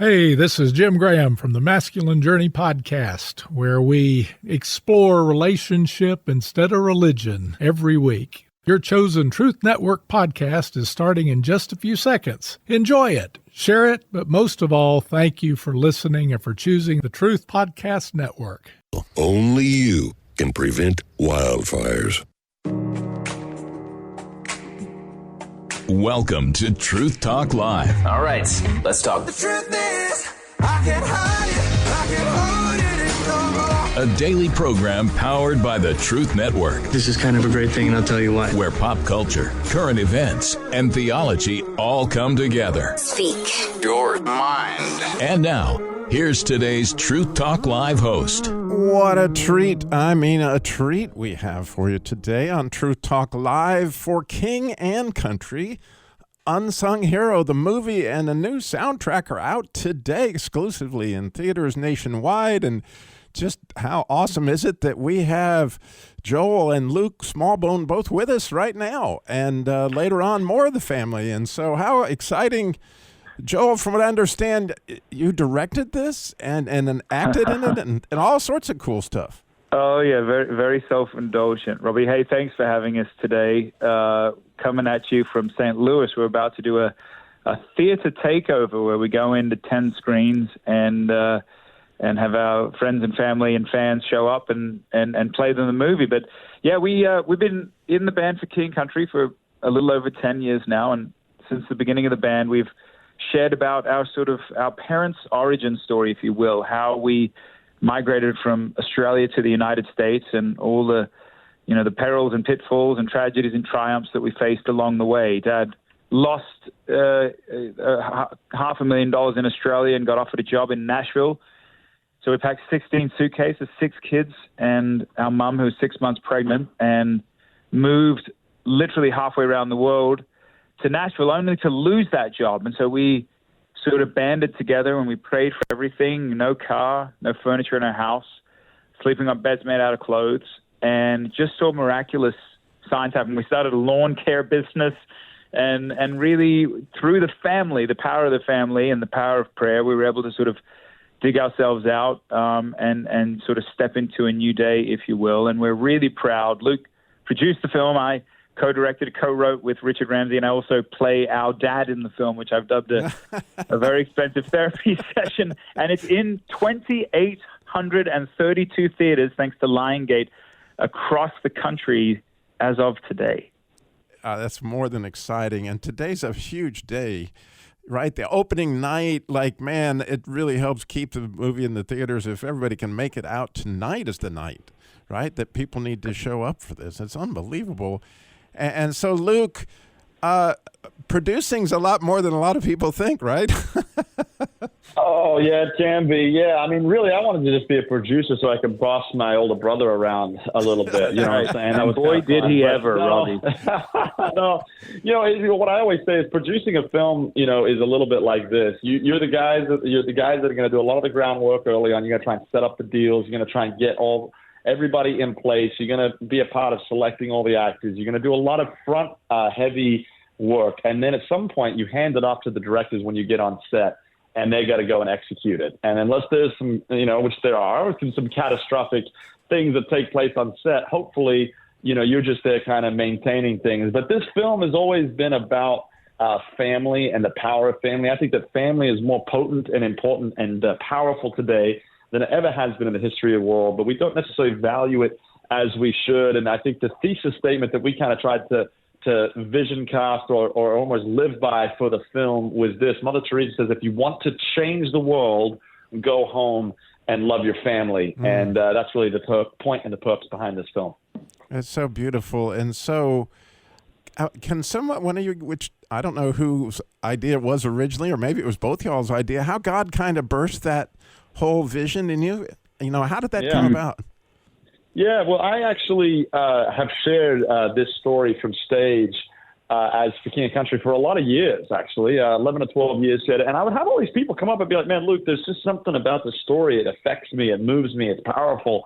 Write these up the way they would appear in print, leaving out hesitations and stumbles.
Hey, this is Jim Graham from the Masculine Journey podcast, where we explore relationship instead of religion every week. Your chosen Truth Network podcast is starting in just a few seconds. Enjoy it, share it, but most of all, thank you for listening and for choosing the Truth Podcast Network. Only you can prevent wildfires. Welcome to Truth Talk Live. All right, let's talk. The truth is, I can't hide it, I can't hold it anymore. A daily program powered by the Truth Network. This is kind of a great thing, and I'll tell you why. Where pop culture, current events, and theology all come together. Speak your mind. And now, here's today's Truth Talk Live host. What a treat. A treat we have for you today on Truth Talk Live for King and Country. Unsung Hero, the movie and a new soundtrack are out today exclusively in theaters nationwide. And just how awesome is it that we have Joel and Luke Smallbone both with us right now, and later on more of the family. And so how exciting. Joel, from what I understand, you directed this and then acted in it and all sorts of cool stuff. Oh, yeah, very, very self-indulgent. Robby, hey, thanks for having us today. Coming at you from St. Louis, we're about to do a theater takeover where we go into 10 screens and have our friends and family and fans show up and play them the movie. But, yeah, we've been in the band for King Country for a little over 10 years now, and since the beginning of the band, we've shared about our parents' origin story, if you will, how we migrated from Australia to the United States and all the perils and pitfalls and tragedies and triumphs that we faced along the way. Dad lost $500,000 in Australia and got offered a job in Nashville. So we packed 16 suitcases, 6 kids, and our mum, who was 6 months pregnant, and moved literally halfway around the world to Nashville, only to lose that job. And so we sort of banded together and we prayed for everything. No car, no furniture in our house, sleeping on beds made out of clothes, and just saw miraculous signs happen. We started a lawn care business, and really through the family, the power of the family and the power of prayer, we were able to sort of dig ourselves out and sort of step into a new day, if you will. And we're really proud. Luke produced the film. I co-directed, co-wrote with Richard Ramsey, and I also play our dad in the film, which I've dubbed a very expensive therapy session. And it's in 2,832 theaters, thanks to Lionsgate, across the country as of today. That's more than exciting. And today's a huge day, right? The opening night, it really helps keep the movie in the theaters. If everybody can make it out, tonight is the night, right? That people need to show up for this. It's unbelievable. And so, Luke, producing's a lot more than a lot of people think, right? Oh, yeah, it can be. Yeah, I mean, really, I wanted to just be a producer so I could boss my older brother around a little bit. You know what I'm saying? That was boy, did he ever, no, Robby. No, what I always say is producing a film, is a little bit like this. You're the guys that are going to do a lot of the groundwork early on. You're going to try and set up the deals. You're going to try and get everybody in place. You're going to be a part of selecting all the actors. You're going to do a lot of front heavy work. And then at some point you hand it off to the directors when you get on set, and they got to go and execute it. And unless there's some, which there are, some catastrophic things that take place on set, hopefully, you're just there kind of maintaining things. But this film has always been about family and the power of family. I think that family is more potent and important and powerful today than it ever has been in the history of the world, but we don't necessarily value it as we should. And I think the thesis statement that we kind of tried to vision cast or almost live by for the film was this. Mother Teresa says, if you want to change the world, go home and love your family. And that's really the point and the purpose behind this film. It's so beautiful. And so can someone, which I don't know whose idea it was originally, or maybe it was both y'all's idea, how God kind of burst that whole vision in you? How did that come about? Yeah, well, I actually have shared this story from stage as for King and Country for a lot of years, actually, 11 or 12 years. And I would have all these people come up and be like, man, Luke, there's just something about the story. It affects me. It moves me. It's powerful.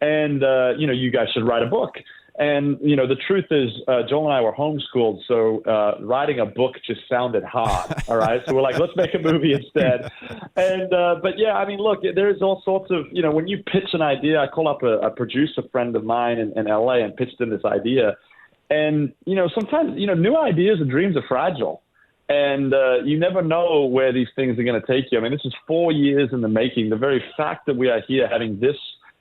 And, you guys should write a book. And, you know, the truth is, Joel and I were homeschooled, so writing a book just sounded hard, all right? So we're like, let's make a movie instead. And but, yeah, I mean, look, there's all sorts of, you know, when you pitch an idea, I call up a producer friend of mine in L.A. and pitched him this idea. And, you know, sometimes, you know, new ideas and dreams are fragile. And you never know where these things are going to take you. I mean, this is 4 years in the making. The very fact that we are here having this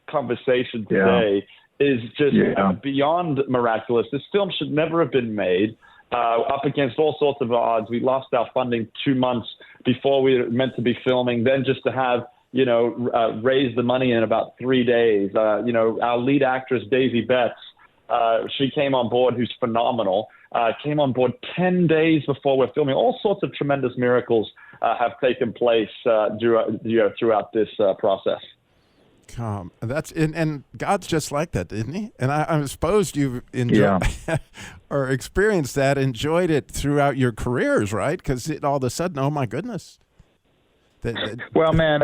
conversation today is just beyond miraculous. This film should never have been made. Up against all sorts of odds. We lost our funding 2 months before we were meant to be filming. Then just to have, you know, raise the money in about 3 days. You know, our lead actress, Daisy Betts, she came on board, who's phenomenal, came on board 10 days before we're filming. All sorts of tremendous miracles have taken place throughout this process. And God's just like that, isn't he? And I suppose you've enjoyed or experienced that, enjoyed it throughout your careers, right? Because all of a sudden, oh my goodness. Well, man,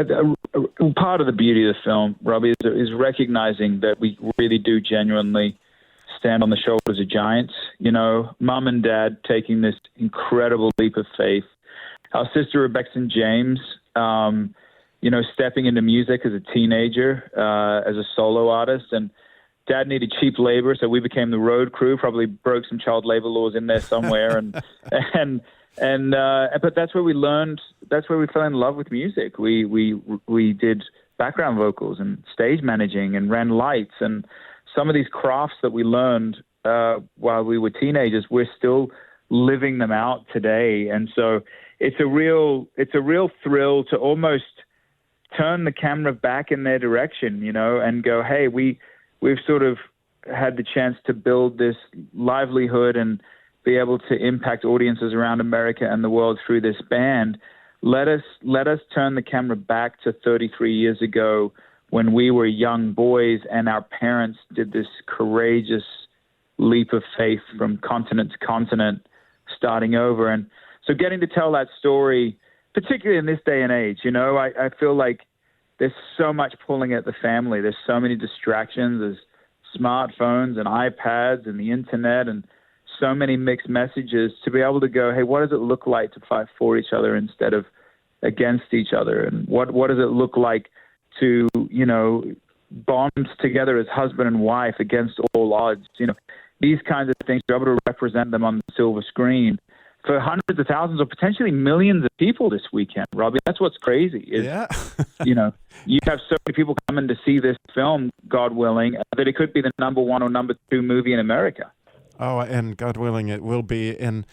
part of the beauty of the film, Robby, is recognizing that we really do genuinely stand on the shoulders of giants. You know, Mom and Dad taking this incredible leap of faith. Our sister Rebecca and James, you know, stepping into music as a teenager, as a solo artist. And Dad needed cheap labor, so we became the road crew, probably broke some child labor laws in there somewhere. But that's where we learned, that's where we fell in love with music. We did background vocals and stage managing and ran lights. And some of these crafts that we learned while we were teenagers, we're still living them out today. And so it's a real thrill to almost turn the camera back in their direction, you know, and go, hey, we've sort of had the chance to build this livelihood and be able to impact audiences around America and the world through this band. Let us turn the camera back to 33 years ago when we were young boys and our parents did this courageous leap of faith from continent to continent, starting over. And so getting to tell that story, particularly in this day and age, you know, I feel like there's so much pulling at the family. There's so many distractions. There's smartphones and iPads and the internet and so many mixed messages to be able to go, hey, what does it look like to fight for each other instead of against each other? And what does it look like to, you know, bond together as husband and wife against all odds? You know, these kinds of things, to be able to represent them on the silver screen for hundreds of thousands or potentially millions of people this weekend, Robby. That's what's crazy. You know, you have so many people coming to see this film, God willing, that it could be the number 1 or number 2 movie in America. Oh, and God willing, it will be. And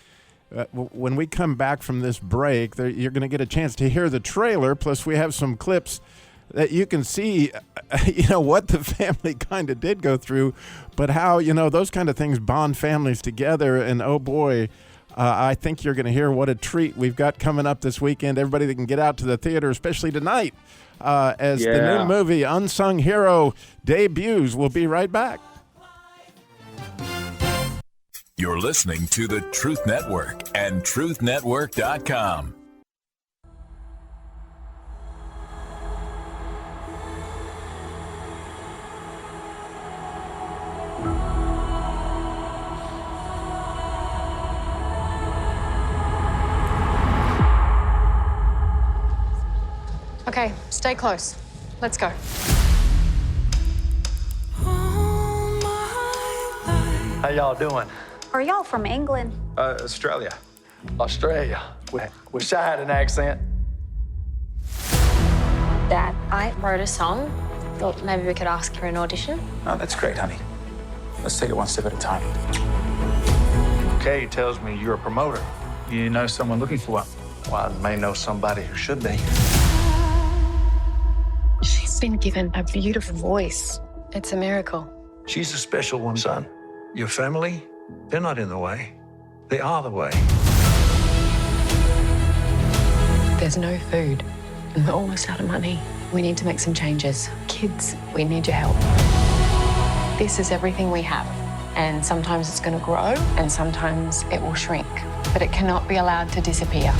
when we come back from this break, you're going to get a chance to hear the trailer. Plus, we have some clips that you can see, you know, what the family kind of did go through, but how, you know, those kind of things bond families together. And oh boy, I think you're going to hear what a treat we've got coming up this weekend. Everybody that can get out to the theater, especially tonight, as the new movie Unsung Hero debuts. We'll be right back. You're listening to the Truth Network and truthnetwork.com. Okay, stay close. Let's go. How y'all doing? Are y'all from England? Australia. Australia. Wish I had an accent. Dad, I wrote a song. Thought maybe we could ask for an audition. Oh, that's great, honey. Let's take it one step at a time. Kay tells me you're a promoter. You know someone looking for one. Well, I may know somebody who should be. She's been given a beautiful voice. It's a miracle. She's a special one, son. Your family, they're not in the way. They are the way. There's no food, and we're almost out of money. We need to make some changes. Kids, we need your help. This is everything we have, and sometimes it's going to grow, and sometimes it will shrink, but it cannot be allowed to disappear.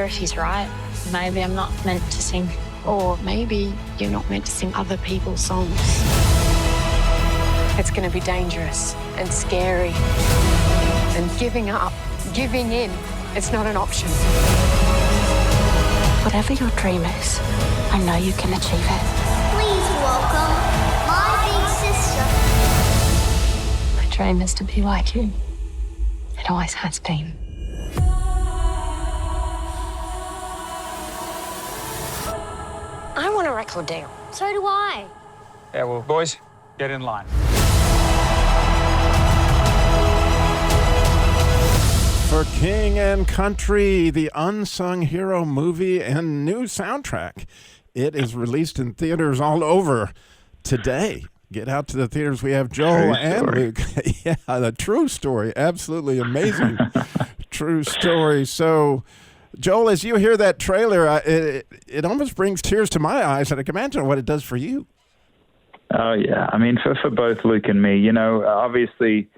priorities right. Maybe I'm not meant to sing. Or maybe you're not meant to sing other people's songs. It's going to be dangerous and scary. And giving up, giving in, it's not an option. Whatever your dream is, I know you can achieve it. Please welcome my big sister. My dream is to be like you. It always has been. I want a record deal. So do I. Yeah, well, boys, get in line. For King and Country, the Unsung Hero movie and new soundtrack. It is released in theaters all over today. Get out to the theaters. We have Joel and Luke. Yeah, the true story. Absolutely amazing. True story. So, Joel, as you hear that trailer, it almost brings tears to my eyes, and I can imagine what it does for you. Oh, yeah. I mean, for both Luke and me, obviously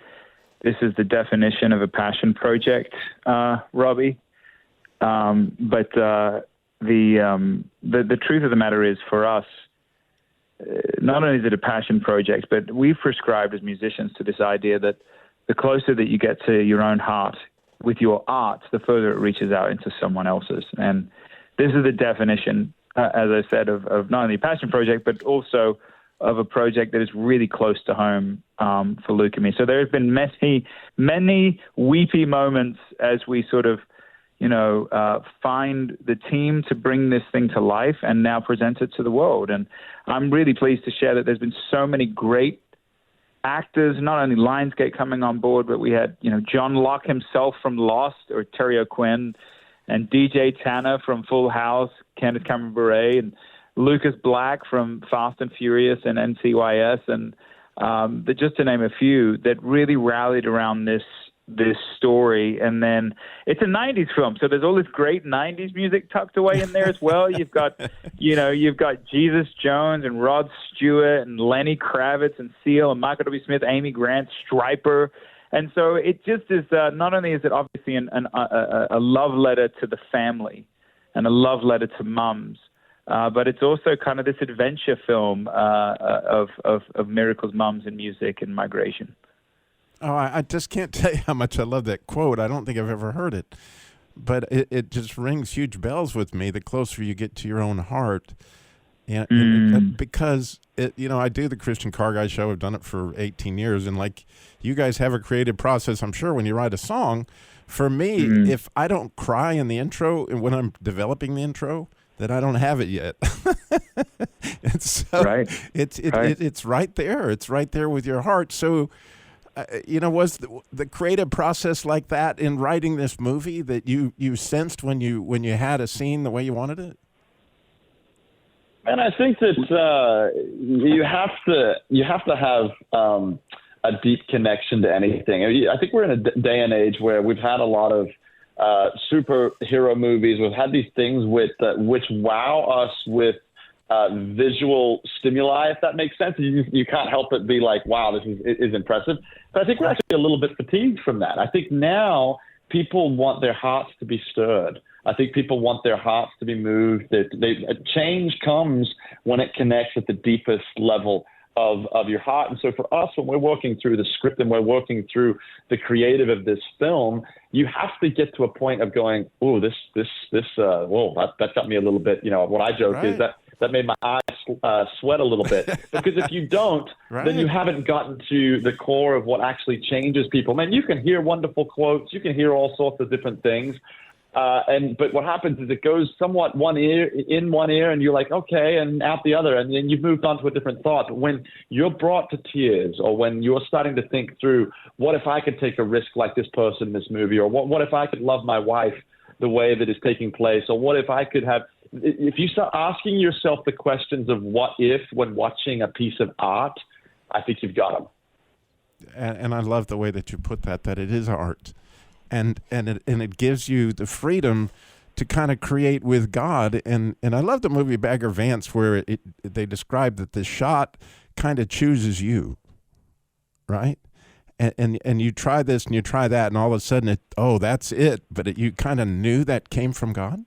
this is the definition of a passion project, Robby. But the truth of the matter is, for us, not only is it a passion project, but we've prescribed as musicians to this idea that the closer that you get to your own heart with your art, the further it reaches out into someone else's. And this is the definition, as I said, of not only a passion project, but also of a project that is really close to home for Luke and me. So there have been many weepy moments as we sort of, find the team to bring this thing to life and now present it to the world. And I'm really pleased to share that there's been so many great actors, not only Lionsgate coming on board, but we had, John Locke himself from Lost, or Terry O'Quinn, and DJ Tanner from Full House, Candace Cameron Bure, and Lucas Black from Fast and Furious and NCIS, and just to name a few, that really rallied around this story. And then it's a 90s film, so there's all this great 90s music tucked away in there as well. You've got Jesus Jones and Rod Stewart and Lenny Kravitz and Seal and Michael W. Smith, Amy Grant, Stryper. And so it just is, not only is it obviously a love letter to the family and a love letter to mums, but it's also kind of this adventure film of miracles, mums, and music and migration. Oh, I just can't tell you how much I love that quote. I don't think I've ever heard it, but it just rings huge bells with me the closer you get to your own heart. And because, I do the Christian Car Guy show. I've done it for 18 years. And like you guys have a creative process, I'm sure, when you write a song. For me, if I don't cry in the intro and when I'm developing the intro, that I don't have it yet. And so it's right there. It's right there with your heart. So, was the creative process like that in writing this movie that you sensed when you had a scene the way you wanted it? And I think that you have to have a deep connection to anything. I think we're in a day and age where we've had a lot of superhero movies. We've had these things which wow us with visual stimuli, if that makes sense. You can't help but be like, wow, this is impressive. But I think we're actually a little bit fatigued from that. I think now people want their hearts to be stirred. I think people want their hearts to be moved. Change comes when it connects at the deepest level of your heart. And so for us, when we're working through the script and we're working through the creative of this film, you have to get to a point of going, oh, that got me a little bit, what I joke is that made my eyes sweat a little bit. Because if you don't, then you haven't gotten to the core of what actually changes people. Man, you can hear wonderful quotes. You can hear all sorts of different things. But what happens is it goes somewhat in one ear and you're like, okay, and out the other. And then you've moved on to a different thought. But when you're brought to tears, or when you're starting to think through, what if I could take a risk like this person in this movie? Or what if I could love my wife the way that is taking place? Or what if I could have... If you start asking yourself the questions of what if when watching a piece of art, I think you've got them. And I love the way that you put that it is art. And it gives you the freedom to kind of create with God. And I love the movie Bagger Vance, where they describe that the shot kind of chooses you, right? And you try this and you try that, and all of a sudden, that's it. But you kind of knew that came from God?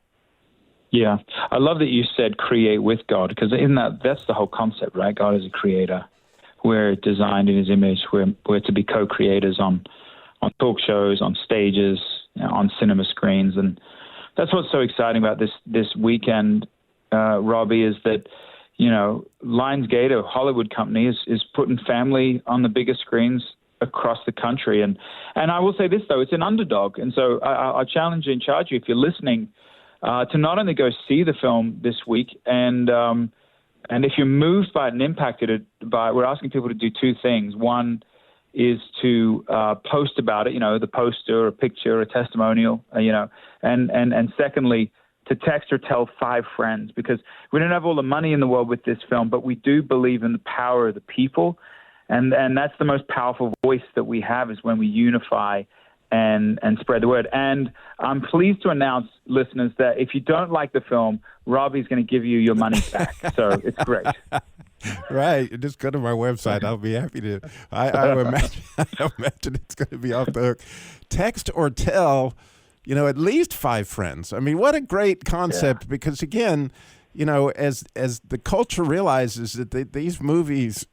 Yeah, I love that you said create with God, because that's the whole concept, right? God is a creator. We're designed in His image. We're to be co-creators on talk shows, on stages, on cinema screens, and that's what's so exciting about this weekend, Robby, is that Lionsgate, a Hollywood company, is putting family on the biggest screens across the country, and I will say this though, it's an underdog, and so I challenge and charge you, if you're listening, to not only go see the film this week, and if you're moved by it and impacted by it, we're asking people to do two things. One is to post about it, the poster, a picture, a testimonial, and secondly, to text or tell 5 friends, because we don't have all the money in the world with this film, but we do believe in the power of the people, and that's the most powerful voice that we have, is when we unify and spread the word. And I'm pleased to announce, listeners, that if you don't like the film, Robby's going to give you your money back. So it's great. Right. Just go to my website. I'll be happy to. I imagine it's going to be off the hook. Text or tell, at least 5 friends. I mean, what a great concept, because again, as the culture realizes that these movies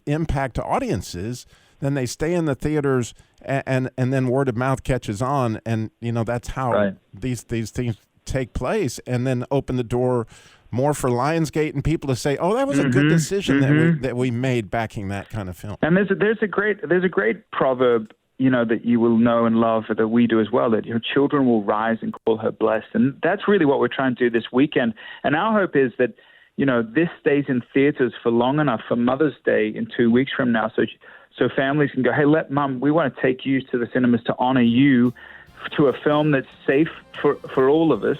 impact audiences, then they stay in the theaters, and then word of mouth catches on, and that's how these things take place, and then open the door more for Lionsgate and people to say, "Oh, that was a good decision that we made backing that kind of film." And there's a great proverb, that you will know and love, that we do as well, that your children will rise and call her blessed, and that's really what we're trying to do this weekend. And our hope is that this stays in theaters for long enough for Mother's Day in 2 weeks from now, so families can go, hey, Mom, we want to take you to the cinemas to honor you, to a film that's safe for all of us,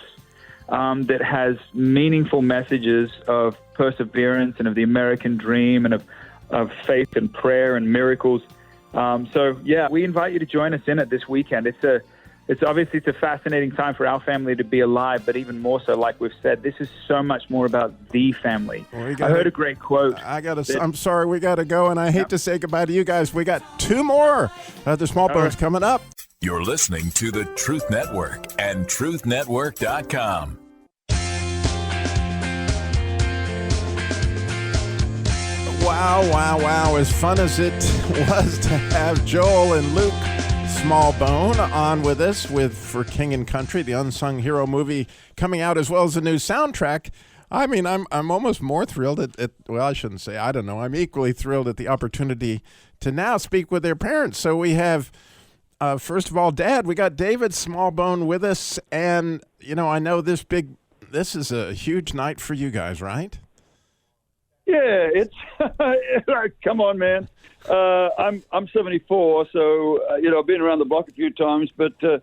that has meaningful messages of perseverance and of the American dream and of faith and prayer and miracles. We invite you to join us in it this weekend. It's obviously a fascinating time for our family to be alive, but even more so, like we've said, this is so much more about the family. I heard a great quote. I'm sorry, we got to go, and I hate to say goodbye to you guys. We got 2 more of the Smallbones coming up. You're listening to the Truth Network and truthnetwork.com. Wow. As fun as it was to have Joel and Luke Smallbone on with us for King and Country, the Unsung Hero movie coming out, as well as the new soundtrack. I mean, I'm almost more thrilled at well, I shouldn't say, I don't know. I'm equally thrilled at the opportunity to now speak with their parents. So we have, first of all, Dad, we got David Smallbone with us. And, I know this is a huge night for you guys, right? Yeah, it's come on, man. I'm 74, so I've been around the block a few times. But to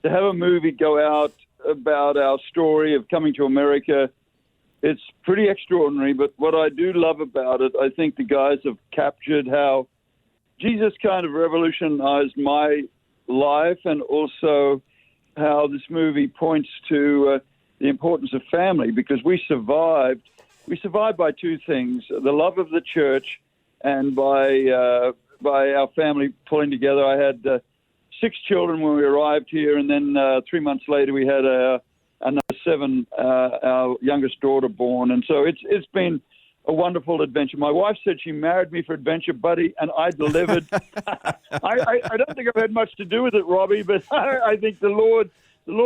have a movie go out about our story of coming to America, it's pretty extraordinary. But what I do love about it, I think the guys have captured how Jesus kind of revolutionized my life, and also how this movie points to the importance of family, because we survived. We survived by 2 things: the love of the church, and by our family pulling together. I had 6 children when we arrived here, and then 3 months later we had another 7, our youngest daughter, born. And so it's been a wonderful adventure. My wife said she married me for adventure, buddy, and I delivered. I don't think I've had much to do with it, Robby, but I think the Lord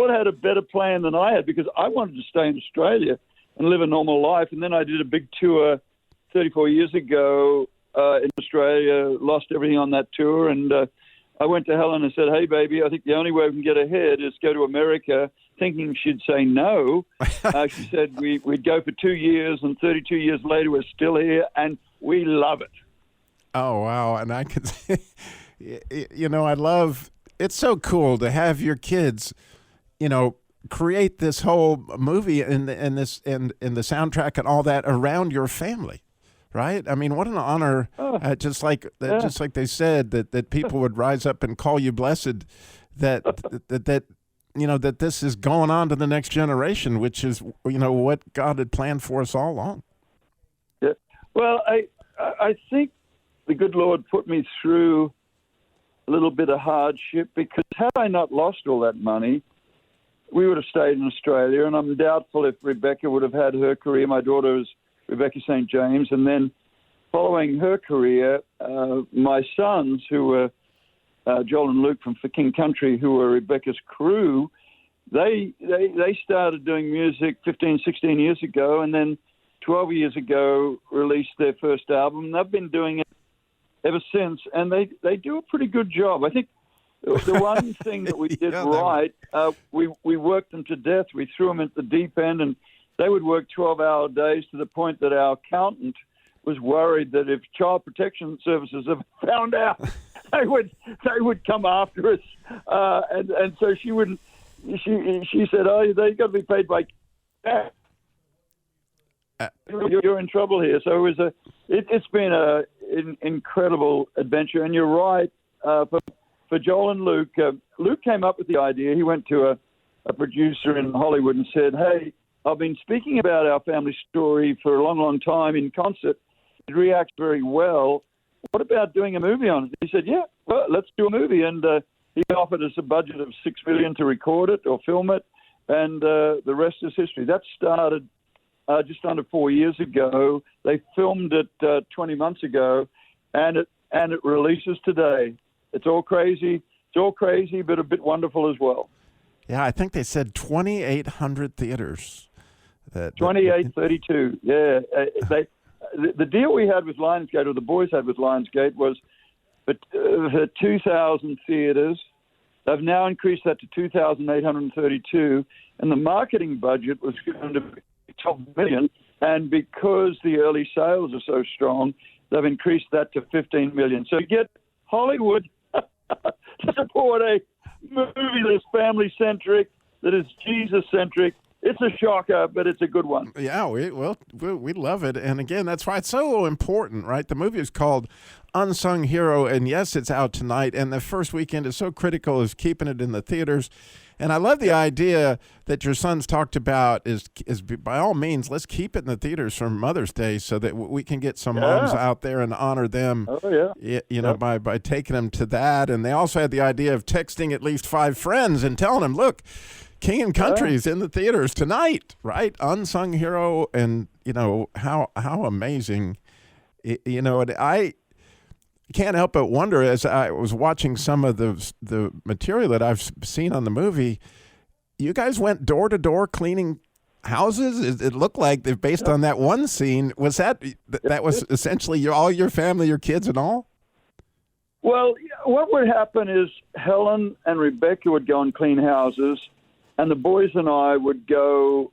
had a better plan than I had, because I wanted to stay in Australia and live a normal life. And then I did a big tour 34 years ago in Australia, lost everything on that tour. And I went to Helen and said, hey, baby, I think the only way we can get ahead is go to America, thinking she'd say no. She said we'd go for 2 years, and 32 years later, we're still here, and we love it. Oh, wow. And I could say, I love, it's so cool to have your kids, create this whole movie and the soundtrack and all that around your family, right? I mean, what an honor! Just like they said that people would rise up and call you blessed. That this is going on to the next generation, which is what God had planned for us all along. Yeah. Well, I think the good Lord put me through a little bit of hardship, because had I not lost all that money, we would have stayed in Australia, and I'm doubtful if Rebecca would have had her career. My daughter is Rebecca St. James, and then following her career, my sons, who were Joel and Luke from For King Country, who were Rebecca's crew, they started doing music 15, 16 years ago, and then 12 years ago released their first album. They've been doing it ever since, and they do a pretty good job. I think the one thing that we did right, we worked them to death. We threw them at the deep end, and they would work 12-hour days to the point that our accountant was worried that if Child Protection Services have found out, they would come after us. And so she wouldn't. She said, "Oh, they got to be paid by cash. You're in trouble here." So it's been an incredible adventure. And you're right. For Joel and Luke, Luke came up with the idea. He went to a producer in Hollywood and said, "Hey, I've been speaking about our family story for a long, long time in concert. It reacts very well. What about doing a movie on it?" He said, "Yeah, well, let's do a movie." And he offered us a budget of $6 million to record it or film it, and the rest is history. That started just under 4 years ago. They filmed it 20 months ago, and it releases today. It's all crazy. It's all crazy, but a bit wonderful as well. Yeah, I think they said 2,800 theaters. 2832. Yeah, the deal we had with Lionsgate, or the boys had with Lionsgate, was for 2,000 theaters. They've now increased that to 2,832, and the marketing budget was going to be $12 million. And because the early sales are so strong, they've increased that to $15 million. So you get Hollywood to support a movie that is family-centric, that is Jesus-centric. It's a shocker, but it's a good one. Yeah, we love it. And again, that's why it's so important, right? The movie is called Unsung Hero, and yes, it's out tonight. And the first weekend is so critical is keeping it in the theaters. And I love the idea that your sons talked about is by all means, let's keep it in the theaters for Mother's Day so that we can get some moms out there and honor them, by taking them to that. And they also had the idea of texting at least 5 friends and telling them, look, King and Country is in the theaters tonight, right? Unsung Hero, and how amazing, and I can't help but wonder as I was watching some of the material that I've seen on the movie. You guys went door to door cleaning houses. It looked like that based on that one scene. Was that was essentially all your family, your kids, and all? Well, what would happen is Helen and Rebecca would go and clean houses, and the boys and I would go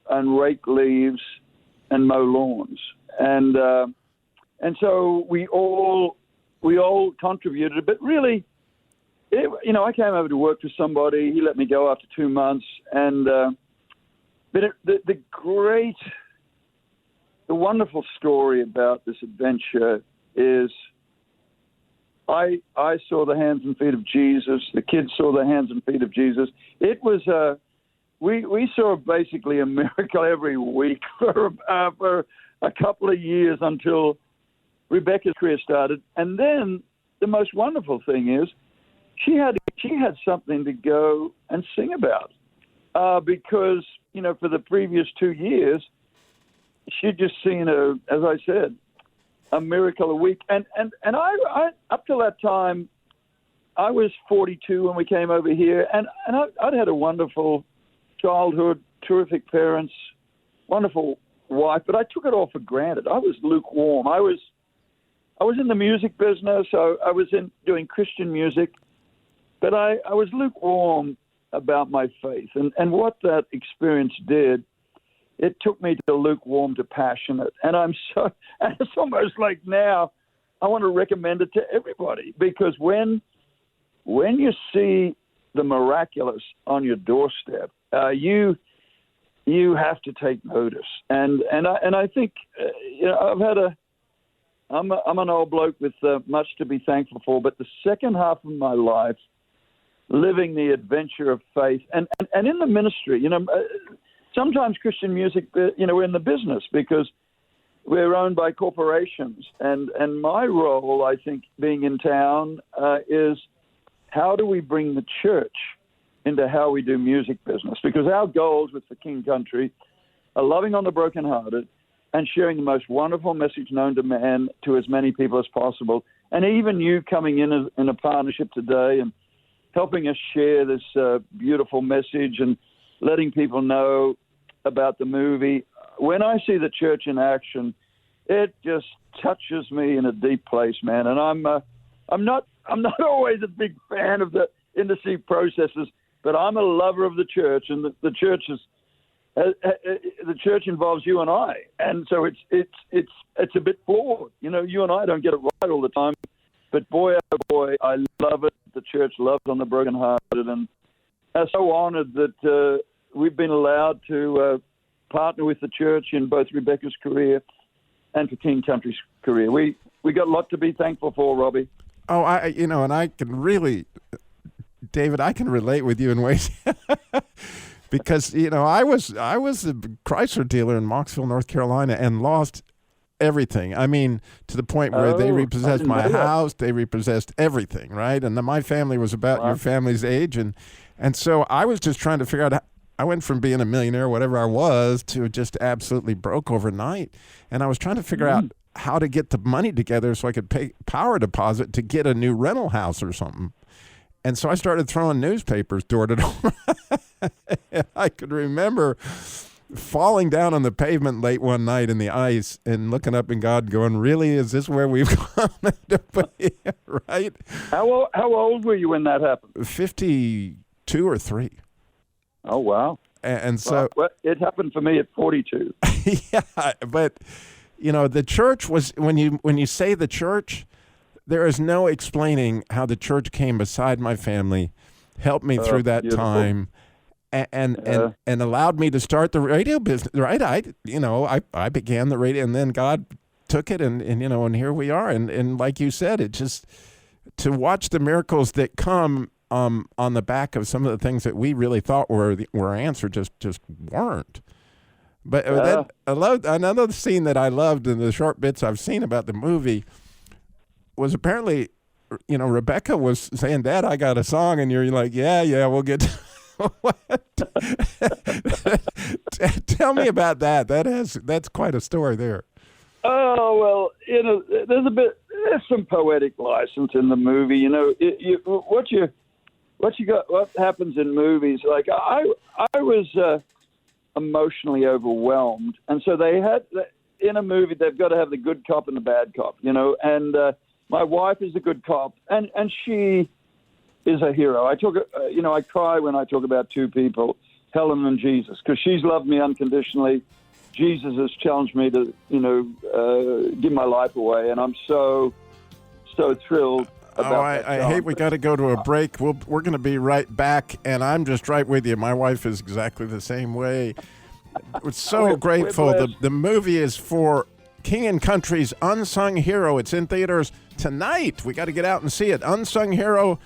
and rake leaves and mow lawns. And so we all contributed. But really, I came over to work for somebody. He let me go after 2 months. And but the wonderful story about this adventure is I saw the hands and feet of Jesus. The kids saw the hands and feet of Jesus. It was we saw basically a miracle every week for a couple of years until Rebecca's career started. And then the most wonderful thing is she had something to go and sing about because for the previous 2 years she'd just seen as I said, a miracle a week. And I up till that time, I was 42 when we came over here, and I'd had a wonderful childhood, terrific parents, wonderful wife, but I took it all for granted. I was lukewarm. I was in the music business. I was in doing Christian music, but I was lukewarm about my faith. And what that experience did, it took me to lukewarm to passionate. And it's almost like now I want to recommend it to everybody, because when you see the miraculous on your doorstep, you have to take notice. And I think I'm an old bloke with much to be thankful for, but the second half of my life, living the adventure of faith and in the ministry, sometimes Christian music, we're in the business because we're owned by corporations. And my role, I think, being in town, is how do we bring the church into how we do music business, because our goals with the King Country are loving on the brokenhearted and sharing the most wonderful message known to man to as many people as possible. And even you coming in a partnership today and helping us share this beautiful message and letting people know about the movie. When I see the church in action, it just touches me in a deep place, man. And I'm not always a big fan of the industry processes, but I'm a lover of the church, and the church is the church involves you and I, and so it's a bit flawed. You know, you and I don't get it right all the time, but boy, oh boy, I love it. The church loves on the brokenhearted, and I'm so honored that we've been allowed to partner with the church in both Rebecca's career and for King Country's career. We got a lot to be thankful for, Robby. Oh, and I can really, David, I can relate with you in ways. Because, I was a Chrysler dealer in Mocksville, North Carolina, and lost everything. I mean, to the point where they repossessed my house, they repossessed everything, right? And then my family was about your family's age. And so I was just trying to figure out, I went from being a millionaire, whatever I was, to just absolutely broke overnight. And I was trying to figure out how to get the money together so I could pay power deposit to get a new rental house or something. And so I started throwing newspapers door to door. I could remember falling down on the pavement late one night in the ice and looking up in God going, really, is this where we've come to be, right? How old were you when that happened? 52 or 3. Oh, wow. And so... Well, it happened for me at 42. Yeah, but, the church was, when you say the church... There is no explaining how the church came beside my family, helped me through that beautiful. time, and allowed me to start the radio business. Right? I began the radio, and then God took it, and here we are. And like you said, it just to watch the miracles that come on the back of some of the things that we really thought were answered just weren't. But I loved another scene that I loved in the short bits I've seen about the movie. Was apparently, Rebecca was saying, Dad, I got a song. And you're like, yeah, we'll get what? Tell me about that. That's quite a story there. Oh, well, there's some poetic license in the movie. What happens in movies, like I was emotionally overwhelmed. And so they had, in a movie, they've got to have the good cop and the bad cop, and, my wife is a good cop, and she is a hero. I cry when I talk about two people, Helen and Jesus, because she's loved me unconditionally. Jesus has challenged me to, give my life away, and I'm so thrilled about I hate we got to go to a break. We're going to be right back, and I'm just right with you. My wife is exactly the same way. We're so grateful. The movie is for King and Country's Unsung Hero. It's in theaters tonight. We got to get out and see it. Unsung Hero.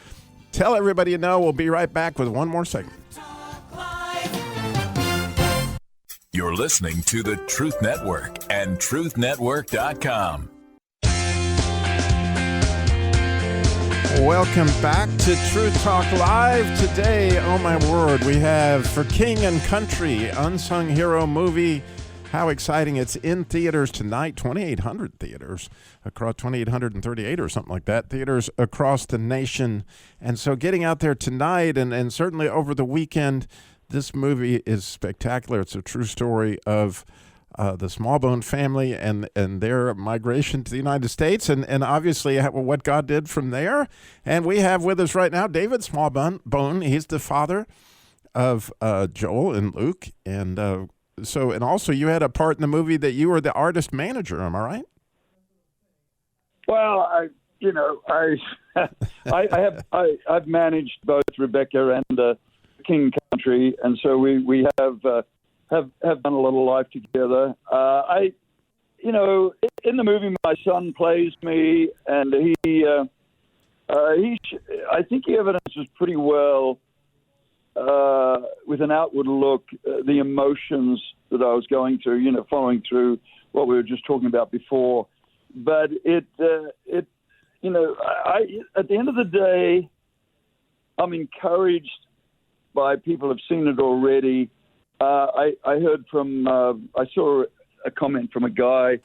Tell everybody you know. We'll be right back with one more segment. You're listening to the Truth Network and truthnetwork.com. Welcome back to Truth Talk Live. Today, oh my word, we have for King and Country, Unsung Hero movie. How exciting. It's in theaters tonight, 2,800 theaters, across 2,838 or something like that, theaters across the nation. And so getting out there tonight and certainly over the weekend, this movie is spectacular. It's a true story of the Smallbone family and their migration to the United States and obviously what God did from there. And we have with us right now David Smallbone. He's the father of Joel and Luke. And also you had a part in the movie that you were the artist manager. Am I right? Well, I've managed both Rebecca and King Country, and so we have done a little life together. In the movie, my son plays me, and I think he evidences pretty well with an outward look the emotions that I was going through. Following through what we were just talking about before. But at the end of the day, I'm encouraged by people who've seen it already. I heard from, I saw a comment from a guy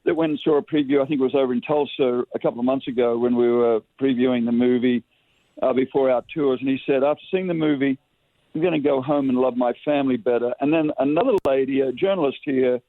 that went and saw a preview. I think it was over in Tulsa a couple of months ago when we were previewing the movie before our tours. And he said, after seeing the movie, I'm going to go home and love my family better. And then another lady, a journalist here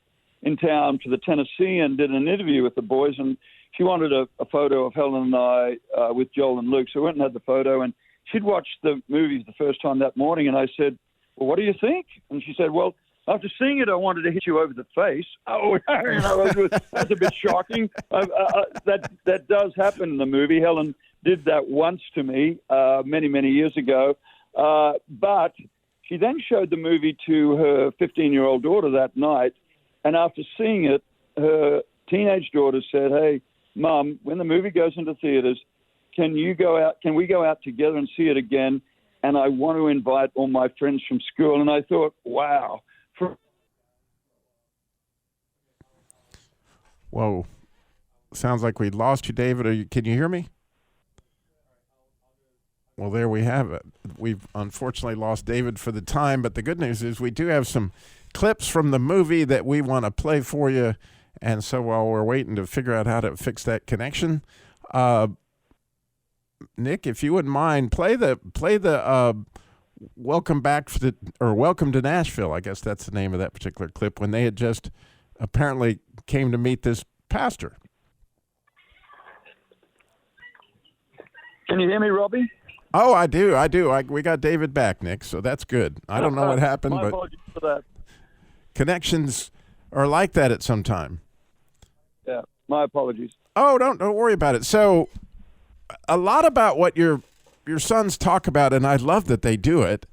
in town for the Tennessean, did an interview with the boys, and she wanted a photo of Helen and I with Joel and Luke. So we went and had the photo, and she'd watched the movies the first time that morning, and I said, well, what do you think? And she said, well, after seeing it, I wanted to hit you over the face. Oh, that's a bit shocking. That does happen in the movie. Helen did that once to me many, many years ago. But she then showed the movie to her 15-year-old daughter that night, and after seeing it, her teenage daughter said, hey, Mum, when the movie goes into theaters, can we go out together and see it again? And I want to invite all my friends from school. And I thought, wow. Whoa. Sounds like we lost you, David. Can you hear me? Well, there we have it. We've unfortunately lost David for the time, but the good news is we do have some clips from the movie that we want to play for you. And so while we're waiting to figure out how to fix that connection, Nick, if you wouldn't mind, play the welcome to Nashville. I guess that's the name of that particular clip, when they had just apparently came to meet this pastor. Can you hear me, Robby? Oh, I do. We got David back, Nick, so that's good. I don't know what happened, my but apologies for that. Connections are like that at some time. Yeah, my apologies. Oh, don't worry about it. So a lot about what your sons talk about, and I love that they do it,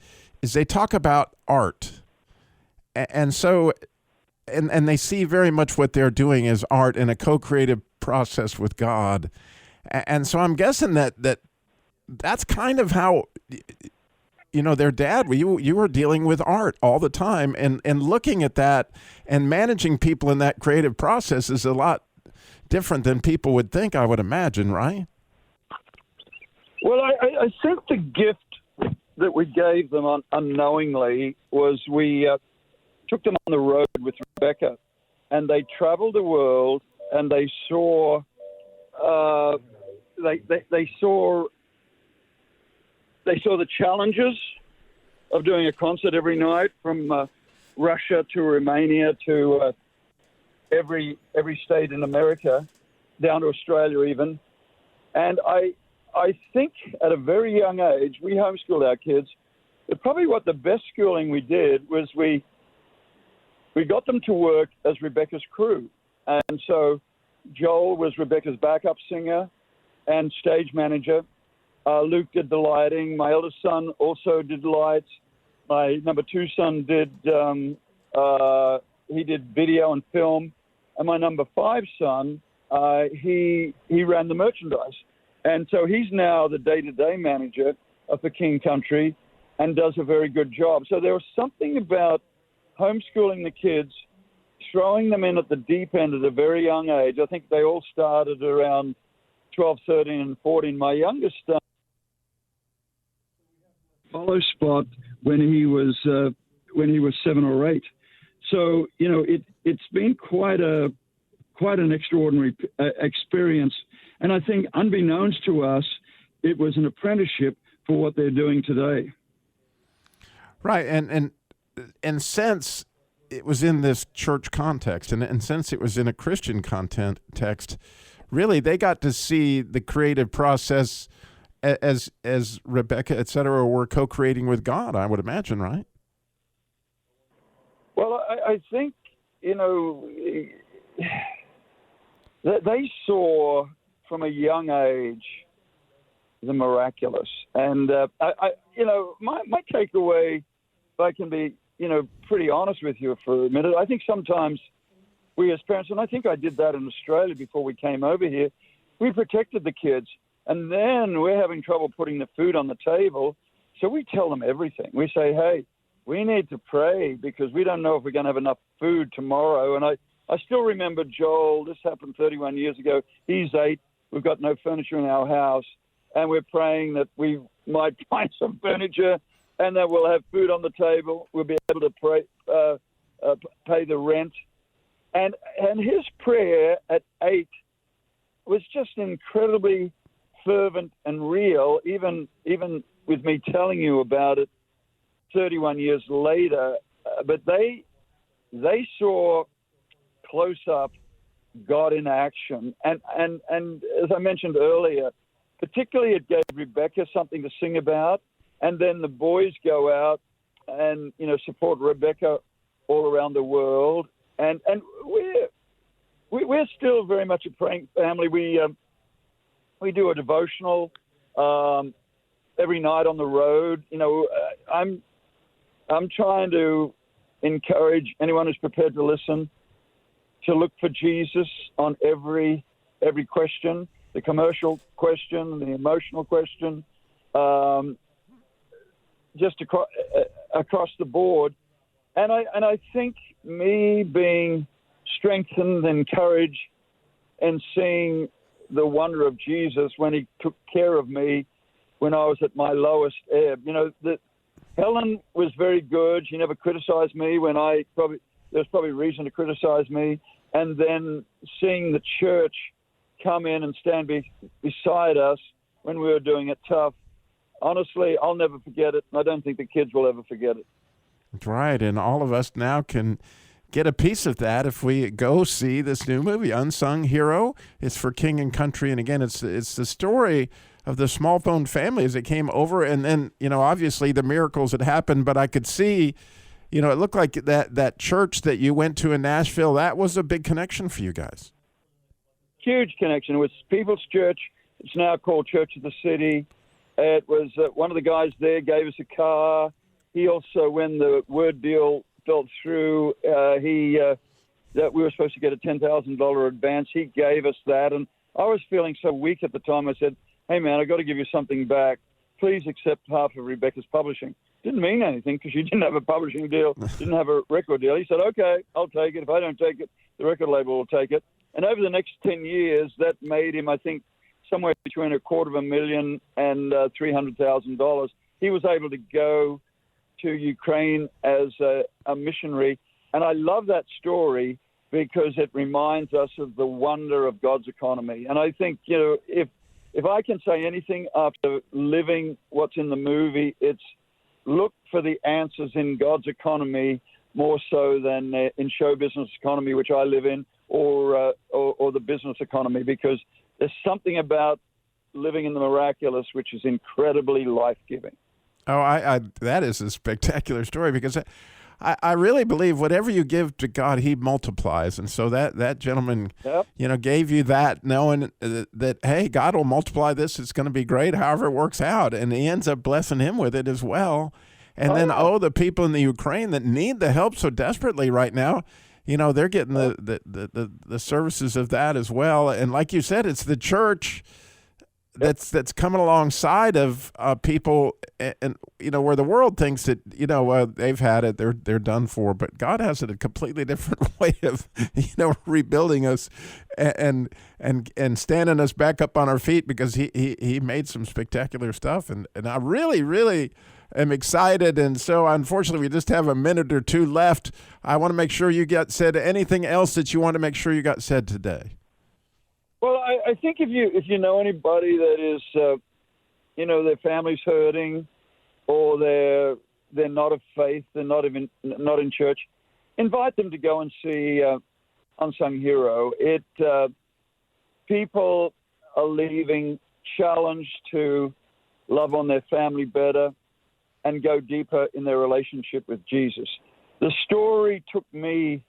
is they talk about art. And so and they see very much what they're doing as art in a co-creative process with God. And so I'm guessing that's kind of how, their dad, you were dealing with art all the time, and looking at that and managing people in that creative process is a lot different than people would think, I would imagine, right? Well, I think the gift that we gave them unknowingly was we took them on the road with Rebecca, and they traveled the world, and they saw they saw the challenges of doing a concert every night, from Russia to Romania to every state in America, down to Australia even. And I think at a very young age, we homeschooled our kids, but probably what the best schooling we did was we got them to work as Rebecca's crew. And so Joel was Rebecca's backup singer and stage manager. Luke did the lighting. My eldest son also did lights. My number 2 son did he did video and film, and my number 5 son he ran the merchandise, and so he's now the day-to-day manager of the King Country, and does a very good job. So there was something about homeschooling the kids, throwing them in at the deep end at a very young age. I think they all started around 12, 13, and 14. My youngest son follow spot when he was 7 or 8. So it's been quite an extraordinary experience, and I think unbeknownst to us, it was an apprenticeship for what they're doing today. Right, and since it was in this church context, and since it was in a Christian context, really they got to see the creative process as Rebecca, et cetera, were co-creating with God, I would imagine, right? Well, I think, they saw from a young age the miraculous. And, my takeaway, if I can be, pretty honest with you for a minute, I think sometimes we as parents, and I think I did that in Australia before we came over here, we protected the kids. And then we're having trouble putting the food on the table. So we tell them everything. We say, hey, we need to pray because we don't know if we're going to have enough food tomorrow. And I still remember Joel. This happened 31 years ago. He's 8. We've got no furniture in our house. And we're praying that we might find some furniture. and that we'll have food on the table. We'll be able to pay the rent. And his prayer at 8 was just incredibly fervent and real, even with me telling you about it 31 years later. But they saw close up God in action. And as I mentioned earlier, particularly it gave Rebecca something to sing about. And then the boys go out and, support Rebecca all around the world. And we're still very much a praying family. We do a devotional every night on the road. I'm trying to encourage anyone who's prepared to listen to look for Jesus on every question, the commercial question, the emotional question, just across the board. And I think me being strengthened, encouraged, and seeing the wonder of Jesus when he took care of me when I was at my lowest ebb. Helen was very good. She never criticized me when there's probably reason to criticize me. And then seeing the church come in and stand beside us when we were doing it tough, honestly, I'll never forget it. I don't think the kids will ever forget it. That's right, and all of us now can get a piece of that if we go see this new movie, Unsung Hero. It's for King and Country, and again, it's the story of the Smallbone family as it came over, and then, obviously the miracles had happened, but I could see, it looked like that church that you went to in Nashville, that was a big connection for you guys. Huge connection. It was People's Church. It's now called Church of the City. It was one of the guys there gave us a car. He also, when the word deal fell through, that we were supposed to get a $10,000 advance. He gave us that, and I was feeling so weak at the time. I said, "Hey man, I got to give you something back. Please accept half of Rebecca's publishing." Didn't mean anything because she didn't have a publishing deal, didn't have a record deal. He said, "Okay, I'll take it. If I don't take it, the record label will take it." And over the next 10 years, that made him, I think, somewhere between $250,000 and $300,000. He was able to go to Ukraine as a missionary. And I love that story because it reminds us of the wonder of God's economy. And I think, if I can say anything after living what's in the movie, it's look for the answers in God's economy more so than in show business economy, which I live in, or the business economy, because there's something about living in the miraculous which is incredibly life-giving. Oh, I that is a spectacular story because I really believe whatever you give to God, he multiplies. And so that gentleman, gave you that knowing that, hey, God will multiply this. It's going to be great, however it works out. And he ends up blessing him with it as well. And the people in the Ukraine that need the help so desperately right now, they're getting the services of that as well. And like you said, it's the church that's coming alongside of people, and where the world thinks that they've had it, they're done for, but God has it a completely different way of rebuilding us and standing us back up on our feet, because he made some spectacular stuff, and I really am excited. And so unfortunately we just have a minute or two left. I want to make sure you said anything else that you want to make sure you got said today. Well, I think if you know anybody that is, their family's hurting, or they're not of faith, they're not in church, invite them to go and see Unsung Hero. People are leaving challenged to love on their family better and go deeper in their relationship with Jesus. The story took me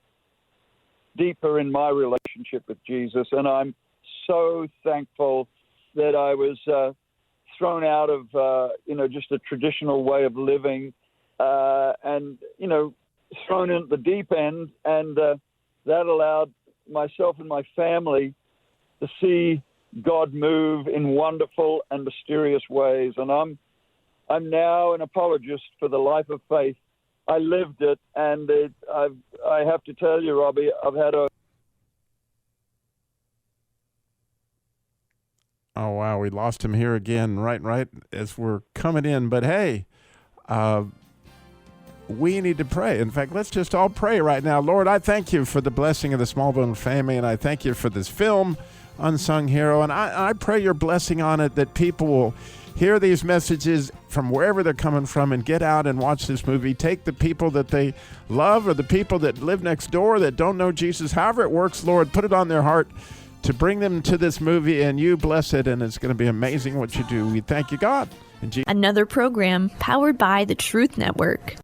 deeper in my relationship with Jesus, and I'm so thankful that I was thrown out of, just a traditional way of living and, thrown into the deep end. And that allowed myself and my family to see God move in wonderful and mysterious ways. And I'm now an apologist for the life of faith. I lived it, and I have to tell you, Robby, I've had a... Oh, wow, we lost him here again, right as we're coming in. But hey, we need to pray. In fact, let's just all pray right now. Lord, I thank you for the blessing of the Smallbone family, and I thank you for this film, Unsung Hero, and I pray your blessing on it, that people will hear these messages from wherever they're coming from and get out and watch this movie. Take the people that they love or the people that live next door that don't know Jesus, however it works, Lord, put it on their heart to bring them to this movie, and you bless it, and it's going to be amazing what you do. We thank you, God. Another program powered by the Truth Network.